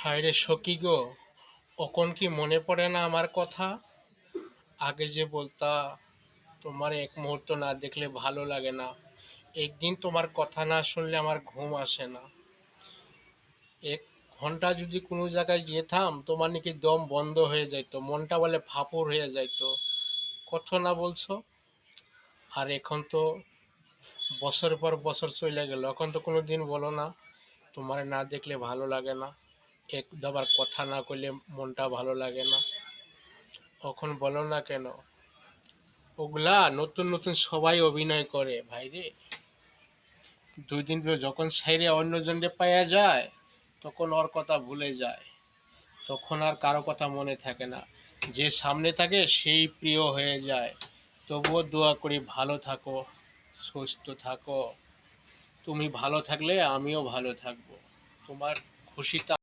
হায় রে সখী গো, অকন কি মনে পড়ে না আমার কথা? আগে যে বলতা তোমার এক মুহূর্ত না দেখলে ভালো লাগে না। একদিন তোমার কথা না শুনলে আমার ঘুম আসে না। এক ঘন্টা যদি কোনো জায়গায় যেতাম তোমার নাকি দম বন্ধ হয়ে যাইতো, মনটা বলে ফাঁপড় হয়ে যাইতো। কথা না বলছো? আর এখন তো বছর পর বছর চলে গেল, এখন তো কোনো দিন বলো না তোমার না দেখলে ভালো লাগে না, এক দাবার কথা না কইলে মনটা ভালো লাগে না। কখন বলো না কেন? ওগুলা নতুন নতুন সবাই অভিনয় করে ভাইরে। দুই দিন পর যখন সাইরে অন্যজনকে পাওয়া যায় তখন ওর কথা ভুলে যায়, তখন আর কারো কথা মনে থাকে না। যে সামনে থাকে সেই প্রিয় হয়ে যায়। তবুও দোয়া করি ভালো থাকো, সুস্থ থাকো। তুমি ভালো থাকলে আমিও ভালো থাকবো। তোমার খুশিটা